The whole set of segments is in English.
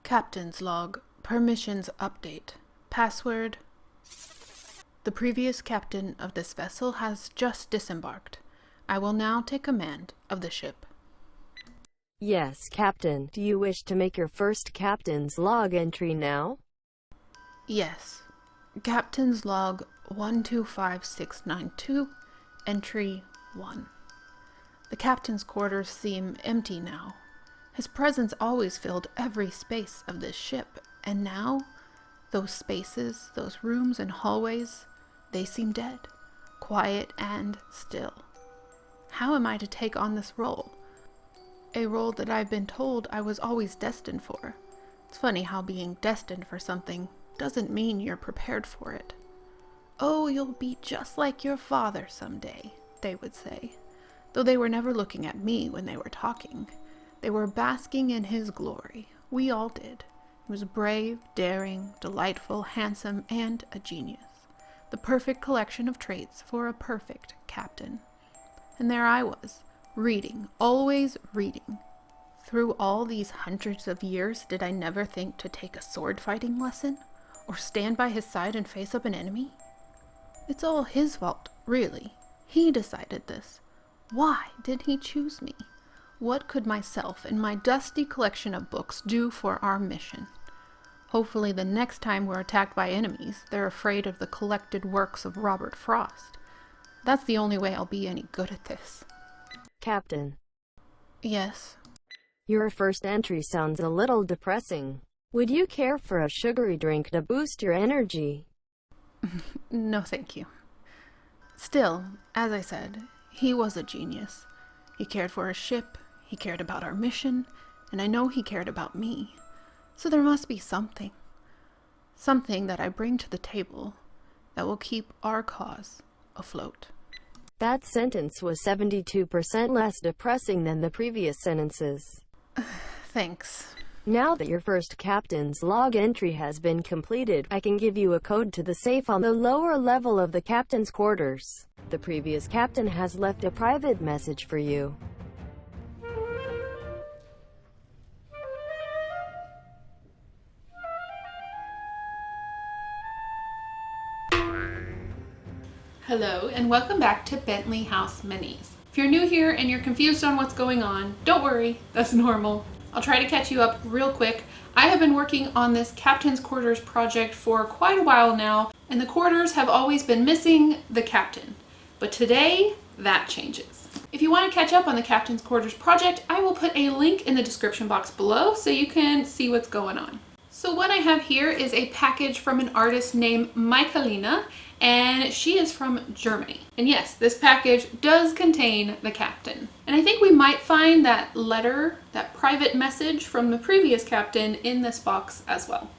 Captain's log. Permissions update. Password. The previous captain of this vessel has just disembarked. I will now take command of the ship. Yes, Captain. Do you wish to make your first captain's log entry now? Yes. Captain's log 125692, entry 1. The captain's quarters seem empty now. His presence always filled every space of this ship, and now, those spaces, those rooms and hallways, they seem dead, quiet and still. How am I to take on this role? A role that I've been told I was always destined for. It's funny how being destined for something doesn't mean you're prepared for it. Oh, you'll be just like your father someday, they would say, though they were never looking at me when they were talking. They were basking in his glory. We all did. He was brave, daring, delightful, handsome, and a genius. The perfect collection of traits for a perfect captain. And there I was, reading, always reading. Through all these hundreds of years, did I never think to take a sword fighting lesson? Or stand by his side and face up an enemy? It's all his fault, really. He decided this. Why did he choose me? What could myself and my dusty collection of books do for our mission? Hopefully the next time we're attacked by enemies, they're afraid of the collected works of Robert Frost. That's the only way I'll be any good at this. Captain. Yes? Your first entry sounds a little depressing. Would you care for a sugary drink to boost your energy? No, thank you. Still, as I said, he was a genius. He cared for his ship, he cared about our mission, and I know he cared about me. So there must be something. Something that I bring to the table that will keep our cause afloat. That sentence was 72% less depressing than the previous sentences. Thanks. Now that your first captain's log entry has been completed, I can give you a code to the safe on the lower level of the captain's quarters. The previous captain has left a private message for you. Hello, and welcome back to Bentley House Minis. If you're new here and you're confused on what's going on, don't worry, that's normal. I'll try to catch you up real quick. I have been working on this Captain's Quarters project for quite a while now, and the quarters have always been missing the captain. But today, that changes. If you want to catch up on the Captain's Quarters project, I will put a link in the description box below so you can see what's going on. So what I have here is a package from an artist named Michalina, and she is from Germany. And yes, this package does contain the captain. And I think we might find that letter, that private message from the previous captain in this box as well.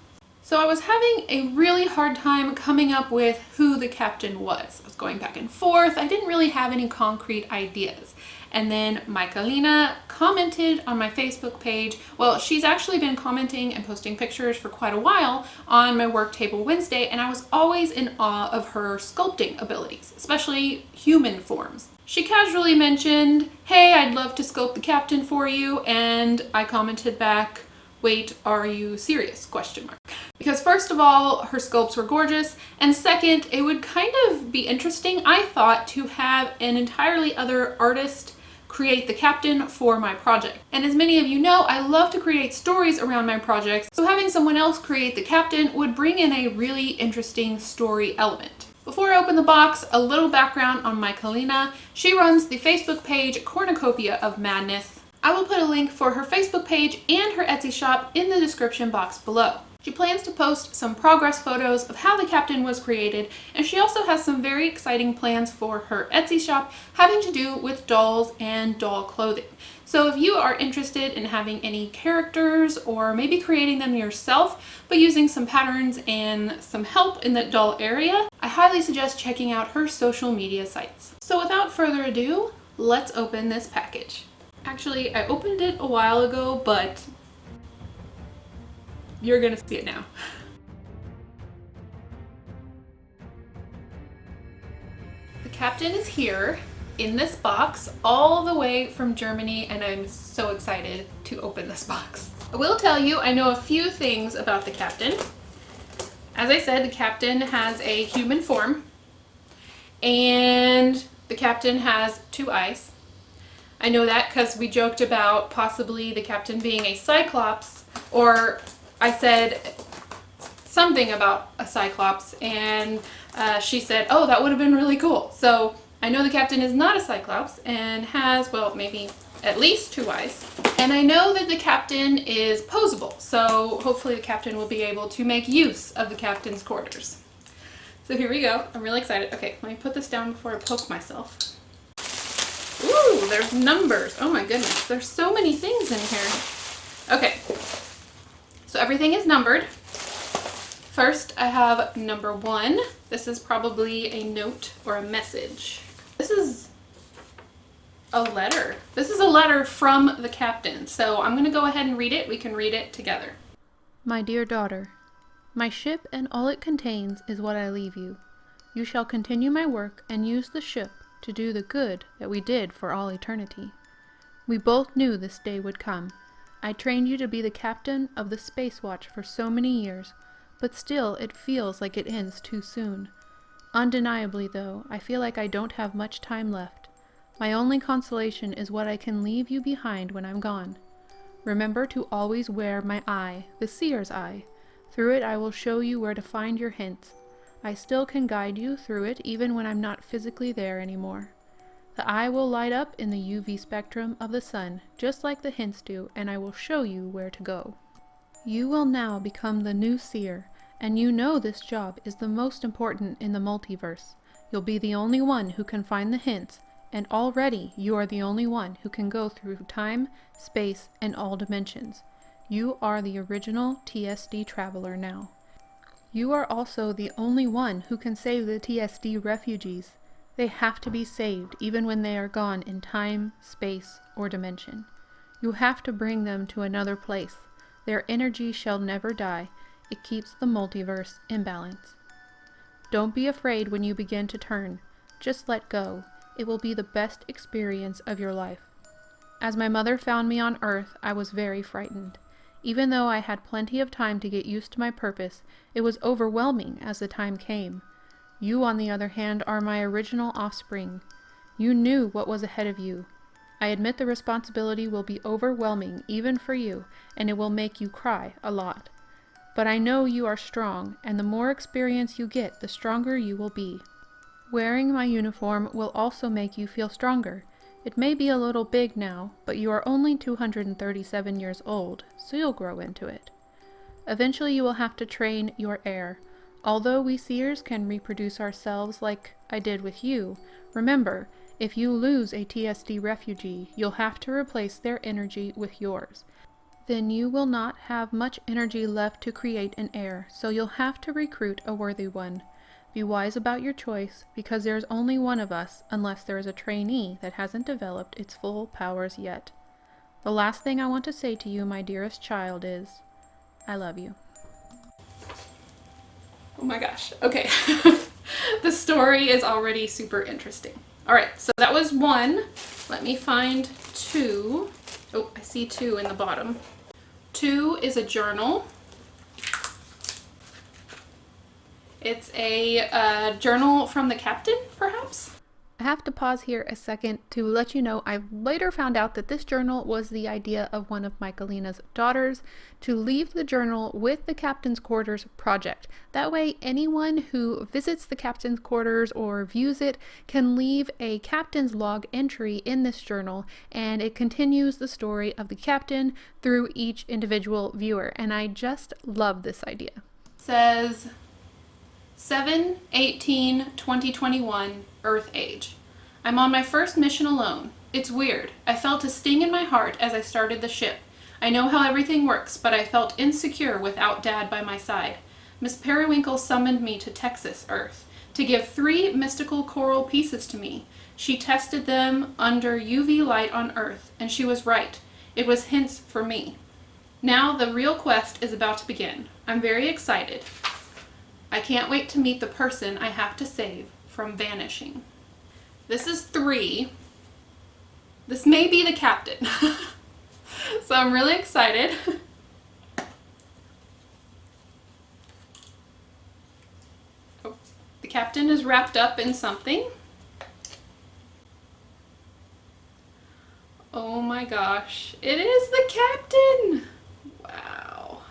So I was having a really hard time coming up with who the captain was. I was going back and forth. I didn't really have any concrete ideas. And then Michalina commented on my Facebook page. Well, she's actually been commenting and posting pictures for quite a while on my Work Table Wednesday, and I was always in awe of her sculpting abilities, especially human forms. She casually mentioned, "Hey, I'd love to sculpt the captain for you," and I commented back, "Wait, are you serious?" ? Because first of all, her sculpts were gorgeous, and second, it would kind of be interesting, I thought, to have an entirely other artist create the captain for my project. And as many of you know, I love to create stories around my projects, so having someone else create the captain would bring in a really interesting story element. Before I open the box, a little background on Michalina. She runs the Facebook page Cornucopia of Madness. I will put a link for her Facebook page and her Etsy shop in the description box below. She plans to post some progress photos of how the captain was created, and she also has some very exciting plans for her Etsy shop having to do with dolls and doll clothing. So if you are interested in having any characters or maybe creating them yourself, but using some patterns and some help in that doll area, I highly suggest checking out her social media sites. So without further ado, let's open this package. Actually, I opened it a while ago, but you're gonna see it now. The captain is here in this box all the way from Germany, and I'm so excited to open this box. I will tell you, I know a few things about the captain. As I said, the captain has a human form, and the captain has 2 eyes. I know that because we joked about possibly the captain being a cyclops, or I said something about a cyclops, and she said, oh, that would have been really cool. So I know the captain is not a cyclops and has, well, maybe at least 2 eyes. And I know that the captain is posable, so hopefully the captain will be able to make use of the captain's quarters. So here we go. I'm really excited. Okay, let me put this down before I poke myself. Ooh, there's numbers. Oh my goodness, there's so many things in here. Okay, so everything is numbered. First, I have number 1. This is probably a note or a message. This is a letter. This is a letter from the captain. So I'm going to go ahead and read it. We can read it together. My dear daughter, my ship and all it contains is what I leave you. You shall continue my work and use the ship to do the good that we did for all eternity. We both knew this day would come. I trained you to be the captain of the Space Watch for so many years, but still it feels like it ends too soon. Undeniably, though, I feel like I don't have much time left. My only consolation is what I can leave you behind when I'm gone. Remember to always wear my eye, the seer's eye. Through it I will show you where to find your hints. I still can guide you through it even when I'm not physically there anymore. The eye will light up in the UV spectrum of the sun, just like the hints do, and I will show you where to go. You will now become the new seer, and you know this job is the most important in the multiverse. You'll be the only one who can find the hints, and already you are the only one who can go through time, space, and all dimensions. You are the original TSD traveler now. You are also the only one who can save the TSD refugees. They have to be saved even when they are gone in time, space, or dimension. You have to bring them to another place. Their energy shall never die. It keeps the multiverse in balance. Don't be afraid when you begin to turn. Just let go. It will be the best experience of your life. As my mother found me on Earth, I was very frightened. Even though I had plenty of time to get used to my purpose, it was overwhelming as the time came. You, on the other hand, are my original offspring. You knew what was ahead of you. I admit the responsibility will be overwhelming even for you, and it will make you cry a lot. But I know you are strong, and the more experience you get, the stronger you will be. Wearing my uniform will also make you feel stronger. It may be a little big now, but you are only 237 years old, so you'll grow into it. Eventually you will have to train your heir. Although we seers can reproduce ourselves like I did with you, remember, if you lose a TSD refugee, you'll have to replace their energy with yours. Then you will not have much energy left to create an heir, so you'll have to recruit a worthy one. Be wise about your choice, because there's only one of us, unless there is a trainee that hasn't developed its full powers yet. The last thing I want to say to you, my dearest child, is, I love you. Oh my gosh, okay. The story is already super interesting. Alright, so that was 1. Let me find 2. Oh, I see 2 in the bottom. 2 is a journal. It's a journal from the captain, perhaps? I have to pause here a second to let you know I later found out that this journal was the idea of one of Michalina's daughters to leave the journal with the captain's quarters project. That way anyone who visits the captain's quarters or views it can leave a captain's log entry in this journal, and it continues the story of the captain through each individual viewer, and I just love this idea. It says 7/18/2021 Earth Age. I'm on my first mission alone. It's weird. I felt a sting in my heart as I started the ship. I know how everything works, but I felt insecure without Dad by my side. Miss Periwinkle summoned me to Texas, Earth, to give 3 mystical coral pieces to me. She tested them under UV light on Earth, and she was right. It was hints for me. Now the real quest is about to begin. I'm very excited. I can't wait to meet the person I have to save from vanishing. This is 3. This may be the captain. So I'm really excited. captain is wrapped up in something. Oh my gosh, it is the captain! Wow.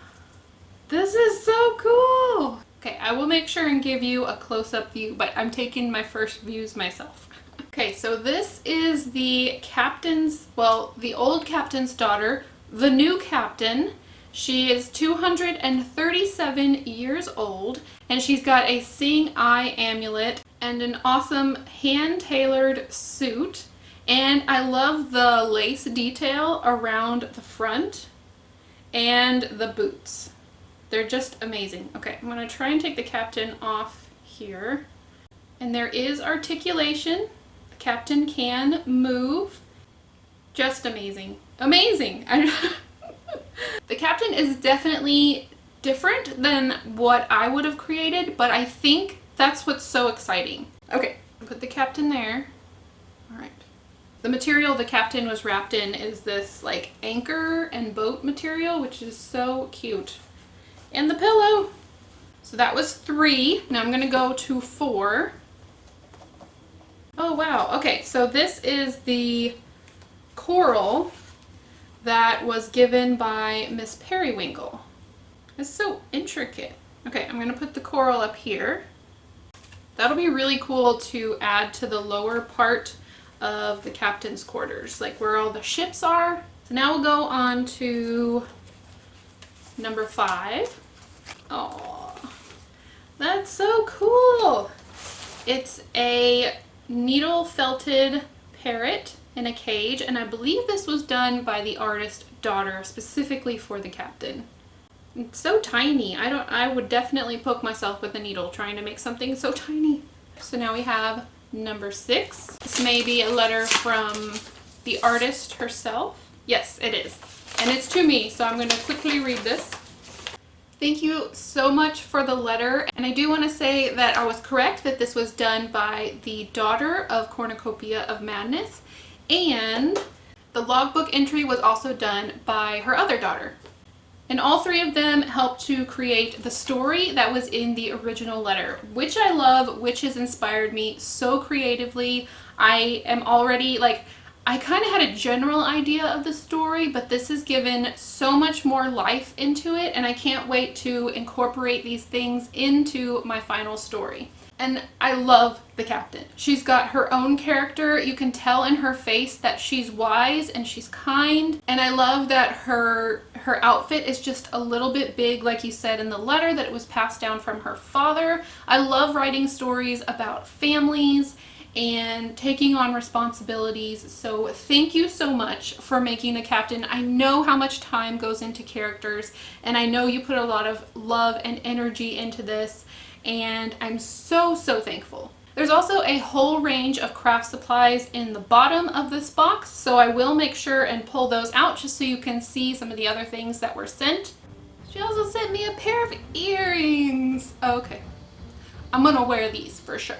This is so cool! Okay, I will make sure and give you a close-up view, but I'm taking my first views myself. Okay, so this is the captain's, well, the old captain's daughter, the new captain. She is 237 years old, and she's got a seeing eye amulet and an awesome hand-tailored suit. And I love the lace detail around the front and the boots. They're just amazing. Okay, I'm gonna try and take the captain off here. And there is articulation. The captain can move. Just amazing. Amazing! The captain is definitely different than what I would have created, but I think that's what's so exciting. Okay, put the captain there. All right. The material the captain was wrapped in is this like anchor and boat material, which is so cute. And the pillow. So that was 3. Now I'm gonna go to 4. Oh wow, okay, so this is the coral that was given by Miss Periwinkle. It's so intricate. Okay, I'm gonna put the coral up here. That'll be really cool to add to the lower part of the captain's quarters, like where all the ships are. So now we'll go on to number 5. Oh, that's so cool. It's a needle felted parrot in a cage, and I believe this was done by the artist daughter specifically for the captain. It's so tiny. I would definitely poke myself with a needle trying to make something so tiny. So now we have number 6. This may be a letter from the artist herself. Yes, it is. And it's to me, so I'm going to quickly read this. Thank you so much for the letter. And I do want to say that I was correct that this was done by the daughter of Cornucopia of Madness. And the logbook entry was also done by her other daughter. And all 3 of them helped to create the story that was in the original letter, which I love, which has inspired me so creatively. I am already I kind of had a general idea of the story, but this has given so much more life into it, and I can't wait to incorporate these things into my final story. And I love the captain. She's got her own character. You can tell in her face that she's wise and she's kind. And I love that her outfit is just a little bit big, like you said in the letter, that it was passed down from her father. I love writing stories about families and taking on responsibilities. So thank you so much for making the captain. I know how much time goes into characters, and I know you put a lot of love and energy into this, and I'm so thankful. There's also a whole range of craft supplies in the bottom of this box, so I will make sure and pull those out just so you can see some of the other things that were sent. She also sent me a pair of earrings. Okay, I'm gonna wear these for sure.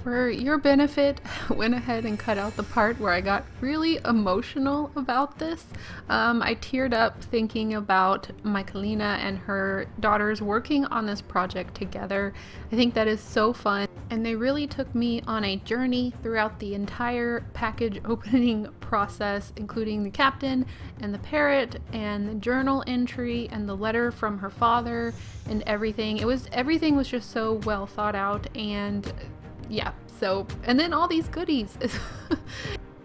For your benefit, I went ahead and cut out the part where I got really emotional about this. I teared up thinking about Michalina and her daughters working on this project together. I think that is so fun, and they really took me on a journey throughout the entire package opening process, including the captain and the parrot and the journal entry and the letter from her father and everything. Everything was just so well thought out, and yeah, so, and then all these goodies.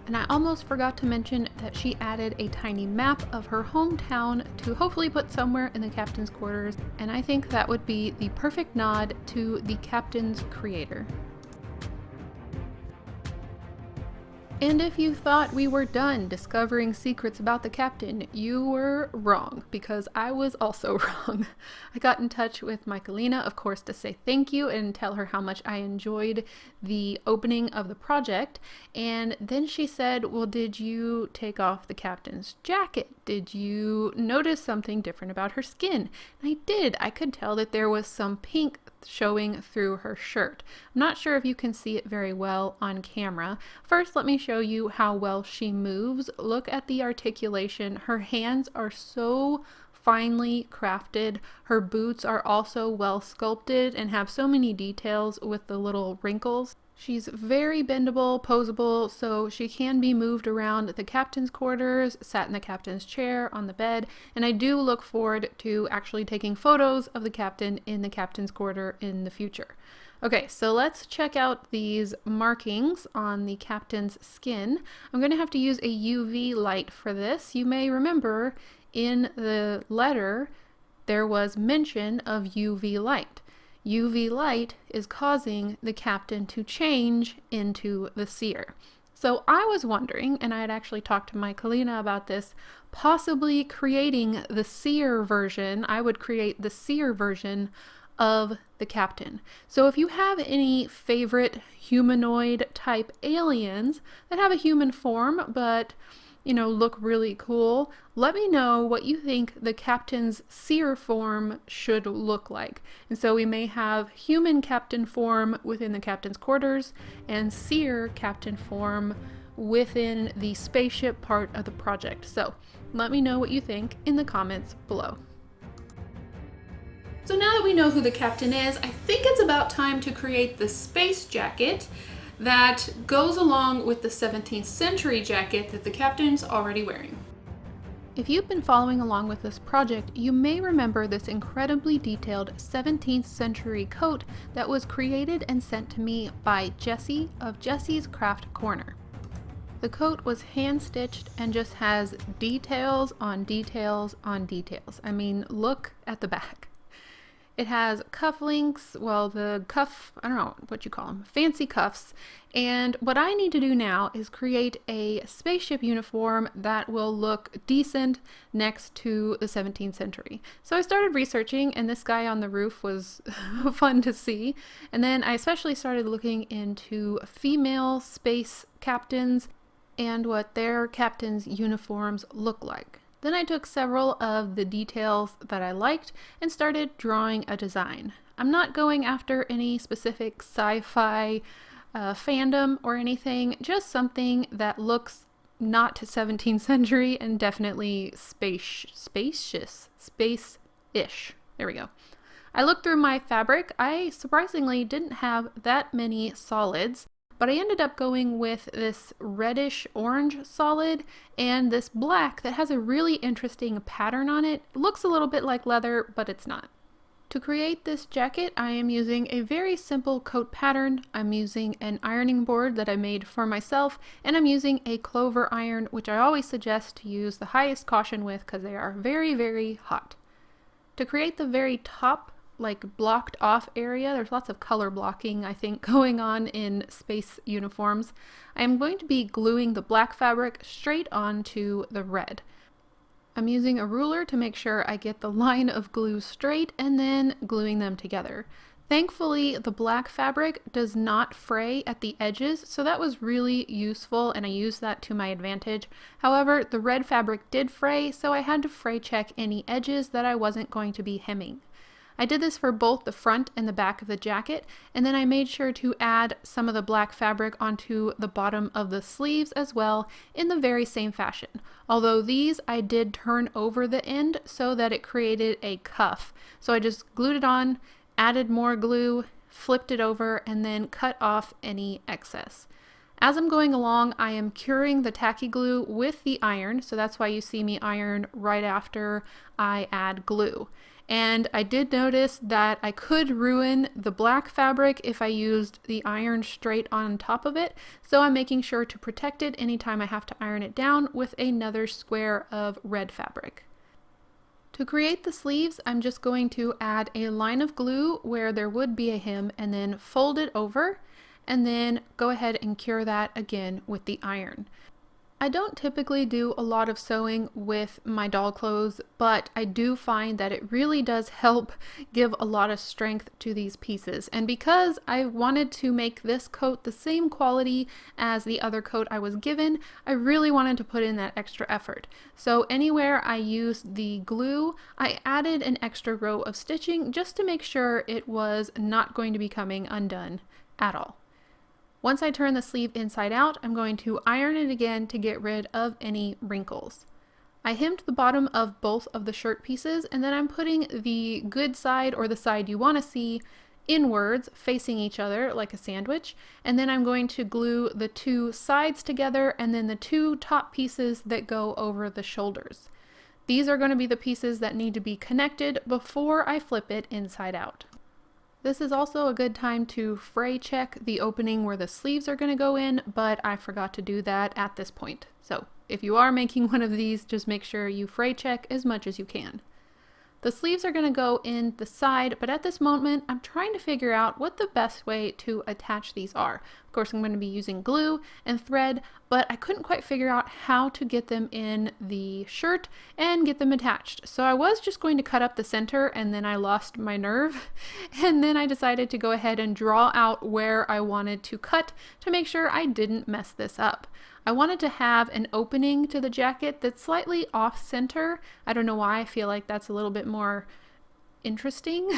And I almost forgot to mention that she added a tiny map of her hometown to hopefully put somewhere in the captain's quarters, and I think that would be the perfect nod to the captain's creator. And if you thought we were done discovering secrets about the captain, you were wrong, because I was also wrong. I got in touch with Michalina, of course, to say thank you and tell her how much I enjoyed the opening of the project. And then she said, well, did you take off the captain's jacket? Did you notice something different about her skin? And I did. I could tell that there was some pink showing through her shirt. I'm not sure if you can see it very well on camera. First, let me show you how well she moves. Look at the articulation. Her hands are so finely crafted. Her boots are also well sculpted and have so many details with the little wrinkles. She's very bendable, posable, so she can be moved around the captain's quarters, sat in the captain's chair, on the bed, and I do look forward to actually taking photos of the captain in the captain's quarter in the future. Okay, so let's check out these markings on the captain's skin. I'm going to have to use a UV light for this. You may remember in the letter there was mention of UV light. UV light is causing the captain to change into the seer. So I was wondering, and I had actually talked to Michalina about this, possibly creating the seer version. I would create the seer version of the captain. So if you have any favorite humanoid type aliens that have a human form but look really cool, let me know what you think the captain's seer form should look like. And so we may have human captain form within the captain's quarters and seer captain form within the spaceship part of the project. So let me know what you think in the comments below. So now that we know who the captain is, I think it's about time to create the space jacket that goes along with the 17th century jacket that the captain's already wearing. If you've been following along with this project, you may remember this incredibly detailed 17th century coat that was created and sent to me by Jessie of Jessie's Craft Corner. The coat was hand stitched and just has details on details on details. I mean, look at the back. It has cufflinks, well, the cuff, I don't know what you call them, fancy cuffs. And what I need to do now is create a spaceship uniform that will look decent next to the 17th century. So I started researching, and this guy on the roof was fun to see. And then I especially started looking into female space captains and what their captains' uniforms look like. Then I took several of the details that I liked and started drawing a design. I'm not going after any specific sci-fi fandom or anything, just something that looks not 17th century and definitely spacious, space-ish. There we go. I looked through my fabric. I surprisingly didn't have that many solids, but I ended up going with this reddish orange solid and this black that has a really interesting pattern on it. It looks a little bit like leather, but it's not. To create this jacket, I am using a very simple coat pattern. I'm using an ironing board that I made for myself, and I'm using a clover iron, which I always suggest to use the highest caution with because they are very, very hot. To create the very top blocked off area, there's lots of color blocking I think going on in space uniforms. I am going to be gluing the black fabric straight onto the red. I'm using a ruler to make sure I get the line of glue straight and then gluing them together. Thankfully, the black fabric does not fray at the edges, so that was really useful and I used that to my advantage. However, the red fabric did fray, so I had to fray check any edges that I wasn't going to be hemming. I did this for both the front and the back of the jacket, and then I made sure to add some of the black fabric onto the bottom of the sleeves as well in the very same fashion. Although these I did turn over the end so that it created a cuff. So I just glued it on, added more glue, flipped it over, and then cut off any excess. As I'm going along, I am curing the tacky glue with the iron, so that's why you see me iron right after I add glue. And I did notice that I could ruin the black fabric if I used the iron straight on top of it, so I'm making sure to protect it anytime I have to iron it down with another square of red fabric. To create the sleeves, I'm just going to add a line of glue where there would be a hem and then fold it over and then go ahead and cure that again with the iron. I don't typically do a lot of sewing with my doll clothes, but I do find that it really does help give a lot of strength to these pieces. And because I wanted to make this coat the same quality as the other coat I was given, I really wanted to put in that extra effort. So anywhere I used the glue, I added an extra row of stitching just to make sure it was not going to be coming undone at all. Once I turn the sleeve inside out, I'm going to iron it again to get rid of any wrinkles. I hemmed the bottom of both of the shirt pieces, and then I'm putting the good side, or the side you want to see, inwards facing each other like a sandwich, and then I'm going to glue the two sides together and then the two top pieces that go over the shoulders. These are going to be the pieces that need to be connected before I flip it inside out. This is also a good time to fray check the opening where the sleeves are going to go in, but I forgot to do that at this point. So if you are making one of these, just make sure you fray check as much as you can. The sleeves are going to go in the side, but at this moment I'm trying to figure out what the best way to attach these are. Of course, I'm going to be using glue and thread, but I couldn't quite figure out how to get them in the shirt and get them attached. So I was just going to cut up the center, and then I lost my nerve, and then I decided to go ahead and draw out where I wanted to cut to make sure I didn't mess this up. I wanted to have an opening to the jacket that's slightly off center. I don't know why, I feel like that's a little bit more interesting.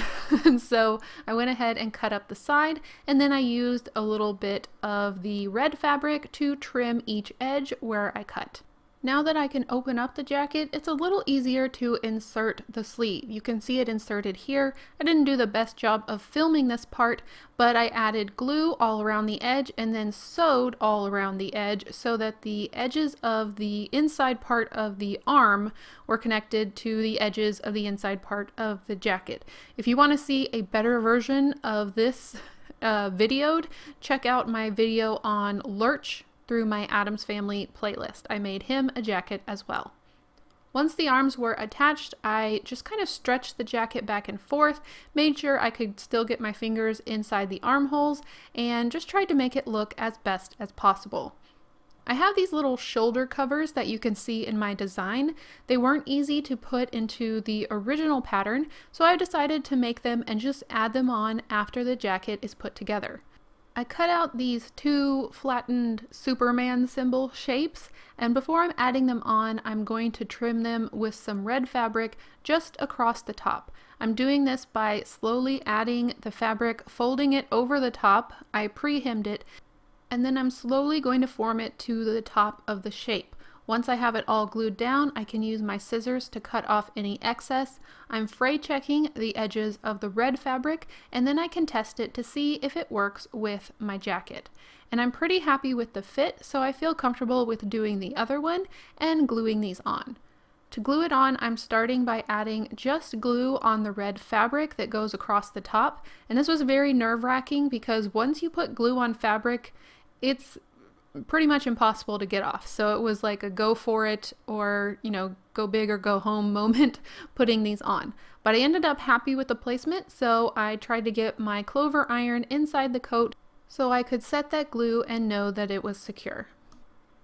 And so I went ahead and cut up the side, and then I used a little bit of the red fabric to trim each edge where I cut. Now that I can open up the jacket, it's a little easier to insert the sleeve. You can see it inserted here. I didn't do the best job of filming this part, but I added glue all around the edge and then sewed all around the edge so that the edges of the inside part of the arm were connected to the edges of the inside part of the jacket. If you want to see a better version of this videoed, check out my video on Lurch through my Addams Family playlist. I made him a jacket as well. Once the arms were attached, I just kind of stretched the jacket back and forth, made sure I could still get my fingers inside the armholes, and just tried to make it look as best as possible. I have these little shoulder covers that you can see in my design. They weren't easy to put into the original pattern, so I decided to make them and just add them on after the jacket is put together. I cut out these two flattened Superman symbol shapes, and before I'm adding them on, I'm going to trim them with some red fabric just across the top. I'm doing this by slowly adding the fabric, folding it over the top. I pre-hemmed it, and then I'm slowly going to form it to the top of the shape. Once I have it all glued down, I can use my scissors to cut off any excess. I'm fray checking the edges of the red fabric, and then I can test it to see if it works with my jacket. And I'm pretty happy with the fit, so I feel comfortable with doing the other one and gluing these on. To glue it on, I'm starting by adding just glue on the red fabric that goes across the top. And this was very nerve-wracking because once you put glue on fabric, it's pretty much impossible to get off. So it was like a go for it, or, you know, go big or go home moment putting these on. But I ended up happy with the placement, so I tried to get my clover iron inside the coat so I could set that glue and know that it was secure.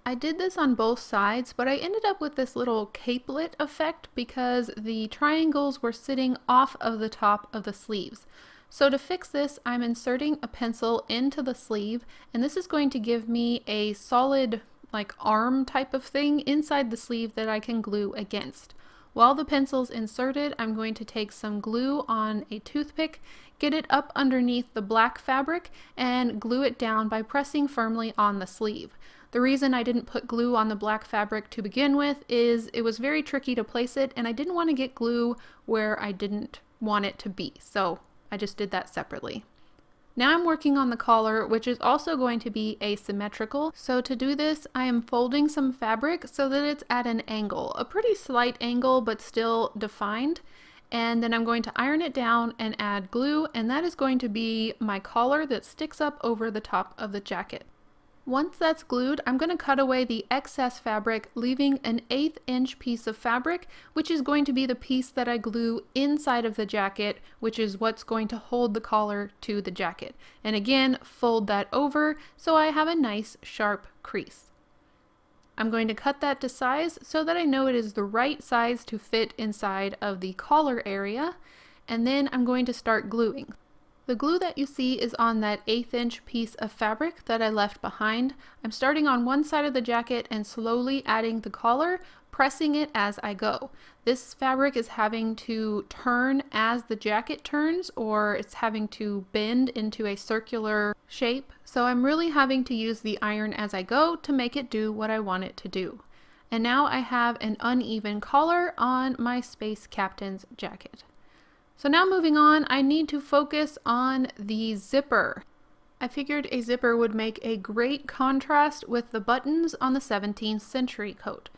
I did this on both sides, but I ended up with this little capelet effect because the triangles were sitting off of the top of the sleeves. So to fix this, I'm inserting a pencil into the sleeve, and this is going to give me a solid, like, arm type of thing inside the sleeve that I can glue against. While the pencil's inserted, I'm going to take some glue on a toothpick, get it up underneath the black fabric, and glue it down by pressing firmly on the sleeve. The reason I didn't put glue on the black fabric to begin with is it was very tricky to place it, and I didn't want to get glue where I didn't want it to be. So I just did that separately. Now I'm working on the collar, which is also going to be asymmetrical. So to do this, I am folding some fabric so that it's at an angle, a pretty slight angle, but still defined. And then I'm going to iron it down and add glue, and that is going to be my collar that sticks up over the top of the jacket. Once that's glued, I'm going to cut away the excess fabric, leaving an 1/8 inch piece of fabric, which is going to be the piece that I glue inside of the jacket, which is what's going to hold the collar to the jacket. And again, fold that over so I have a nice sharp crease. I'm going to cut that to size so that I know it is the right size to fit inside of the collar area, and then I'm going to start gluing. The glue that you see is on that 1/8 inch piece of fabric that I left behind. I'm starting on one side of the jacket and slowly adding the collar, pressing it as I go. This fabric is having to turn as the jacket turns, or it's having to bend into a circular shape. So I'm really having to use the iron as I go to make it do what I want it to do. And now I have an uneven collar on my space captain's jacket. So now moving on, I need to focus on the zipper. I figured a zipper would make a great contrast with the buttons on the 17th century coat.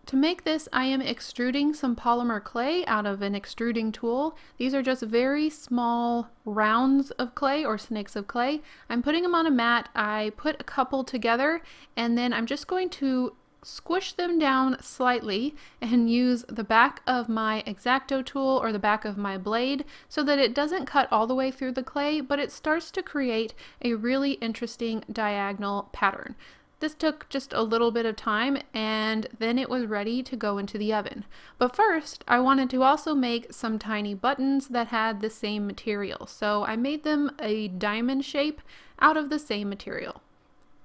To make this, I am extruding some polymer clay out of an extruding tool. These are just very small rounds of clay or snakes of clay. I'm putting them on a mat. I put a couple together and then I'm just going to squish them down slightly and use the back of my X-Acto tool or the back of my blade so that it doesn't cut all the way through the clay, but it starts to create a really interesting diagonal pattern. This took just a little bit of time and then it was ready to go into the oven. But first, I wanted to also make some tiny buttons that had the same material. So I made them a diamond shape out of the same material.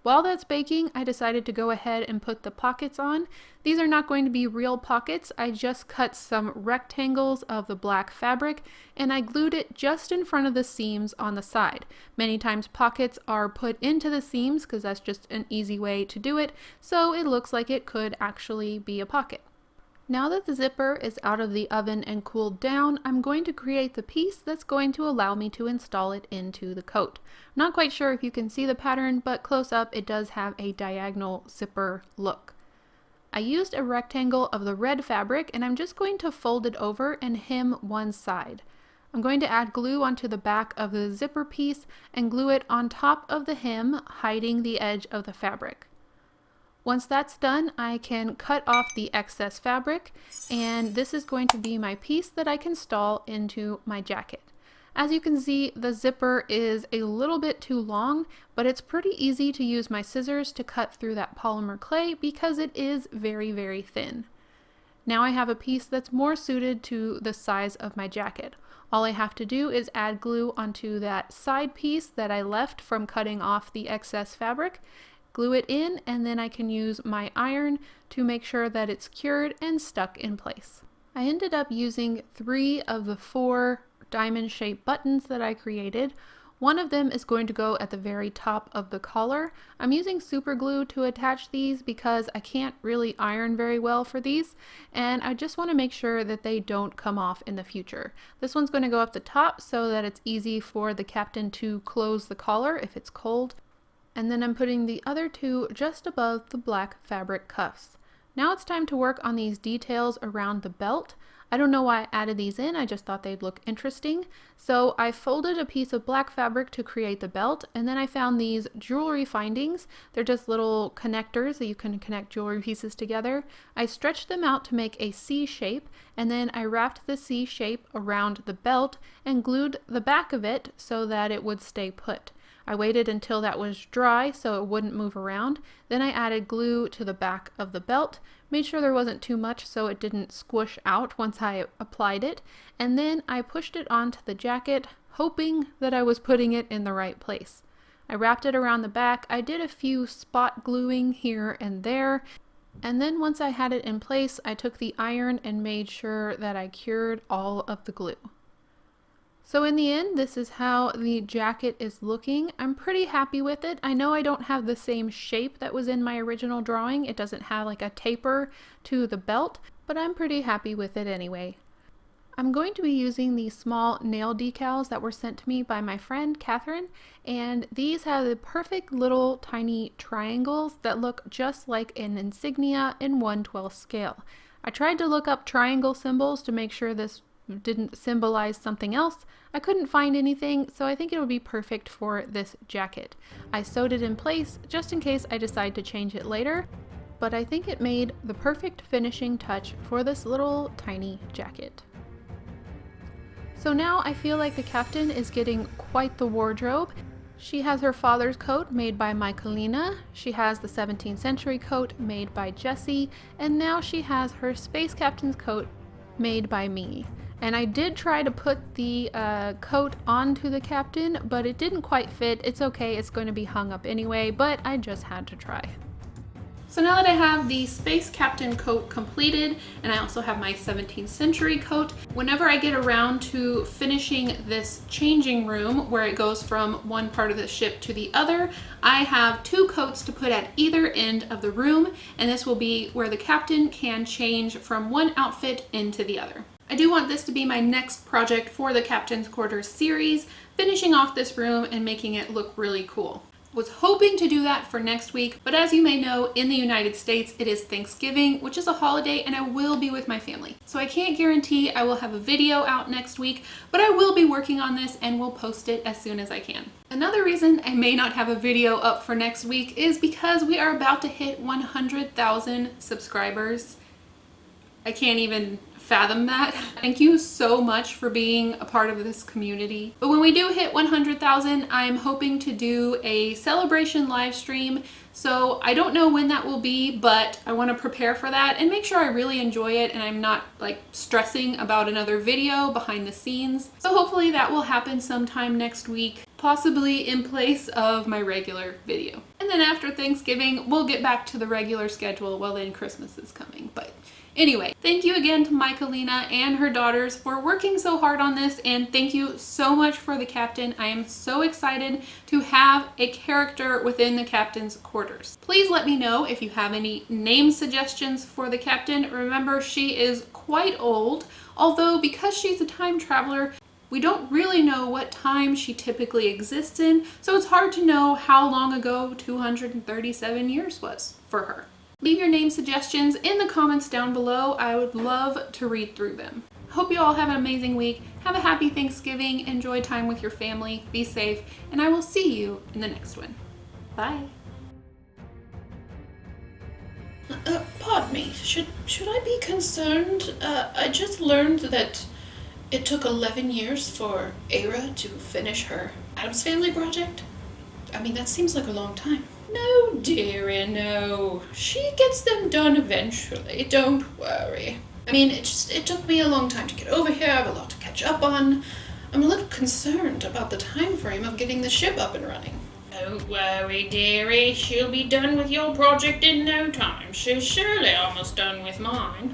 While that's baking, I decided to go ahead and put the pockets on. These are not going to be real pockets. I just cut some rectangles of the black fabric and I glued it just in front of the seams on the side. Many times pockets are put into the seams because that's just an easy way to do it, so it looks like it could actually be a pocket. Now that the zipper is out of the oven and cooled down, I'm going to create the piece that's going to allow me to install it into the coat. I'm not quite sure if you can see the pattern, but close up it does have a diagonal zipper look. I used a rectangle of the red fabric and I'm just going to fold it over and hem one side. I'm going to add glue onto the back of the zipper piece and glue it on top of the hem, hiding the edge of the fabric. Once that's done, I can cut off the excess fabric, and this is going to be my piece that I can install into my jacket. As you can see, the zipper is a little bit too long, but it's pretty easy to use my scissors to cut through that polymer clay because it is very, very thin. Now I have a piece that's more suited to the size of my jacket. All I have to do is add glue onto that side piece that I left from cutting off the excess fabric, glue it in, and then I can use my iron to make sure that it's cured and stuck in place. I ended up using 3 of the 4 diamond shaped buttons that I created. One of them is going to go at the very top of the collar. I'm using super glue to attach these because I can't really iron very well for these, and I just want to make sure that they don't come off in the future. This one's going to go up the top so that it's easy for the captain to close the collar if it's cold. And then I'm putting the other 2 just above the black fabric cuffs. Now it's time to work on these details around the belt. I don't know why I added these in, I just thought they'd look interesting. So I folded a piece of black fabric to create the belt, and then I found these jewelry findings. They're just little connectors that you can connect jewelry pieces together. I stretched them out to make a C shape, and then I wrapped the C shape around the belt and glued the back of it so that it would stay put. I waited until that was dry so it wouldn't move around. Then I added glue to the back of the belt, made sure there wasn't too much so it didn't squish out once I applied it, and then I pushed it onto the jacket, hoping that I was putting it in the right place. I wrapped it around the back. I did a few spot gluing here and there, and then once I had it in place, I took the iron and made sure that I cured all of the glue. So in the end, this is how the jacket is looking. I'm pretty happy with it. I know I don't have the same shape that was in my original drawing. It doesn't have like a taper to the belt, but I'm pretty happy with it anyway. I'm going to be using these small nail decals that were sent to me by my friend Catherine, and these have the perfect little tiny triangles that look just like an insignia in 1/12 scale. I tried to look up triangle symbols to make sure this didn't symbolize something else. I couldn't find anything, so I think it would be perfect for this jacket. I sewed it in place just in case I decide to change it later, but I think it made the perfect finishing touch for this little tiny jacket. So now I feel like the captain is getting quite the wardrobe. She has her father's coat made by Michalina, she has the 17th century coat made by Jessie, and now she has her space captain's coat made by me. And I did try to put the coat onto the captain, but it didn't quite fit. It's okay, it's going to be hung up anyway, but I just had to try. So now that I have the Space Captain coat completed, and I also have my 17th century coat, whenever I get around to finishing this changing room where it goes from one part of the ship to the other, I have 2 coats to put at either end of the room, and this will be where the captain can change from one outfit into the other. I do want this to be my next project for the Captain's Quarters series, finishing off this room and making it look really cool. Was hoping to do that for next week, but as you may know, in the United States, it is Thanksgiving, which is a holiday, and I will be with my family. So I can't guarantee I will have a video out next week, but I will be working on this and will post it as soon as I can. Another reason I may not have a video up for next week is because we are about to hit 100,000 subscribers. I can't even fathom that. Thank you so much for being a part of this community. But when we do hit 100,000, I'm hoping to do a celebration live stream. So I don't know when that will be, but I want to prepare for that and make sure I really enjoy it and I'm not like stressing about another video behind the scenes. So hopefully that will happen sometime next week, possibly in place of my regular video. And then after Thanksgiving, we'll get back to the regular schedule. Well, then Christmas is coming, but anyway, thank you again to Michalina and her daughters for working so hard on this, and thank you so much for the captain. I am so excited to have a character within the captain's quarters. Please let me know if you have any name suggestions for the captain. Remember, she is quite old, although because she's a time traveler, we don't really know what time she typically exists in, so it's hard to know how long ago 237 years was for her. Leave your name suggestions in the comments down below. I would love to read through them. Hope you all have an amazing week. Have a happy Thanksgiving. Enjoy time with your family. Be safe. And I will see you in the next one. Bye. Pardon me. Should I be concerned? I just learned that it took 11 years for Aira to finish her Addams Family project. I mean, that seems like a long time. No, dearie, no. She gets them done eventually. Don't worry. I mean, it took me a long time to get over here. I have a lot to catch up on. I'm a little concerned about the time frame of getting the ship up and running. Don't worry, dearie. She'll be done with your project in no time. She's surely almost done with mine.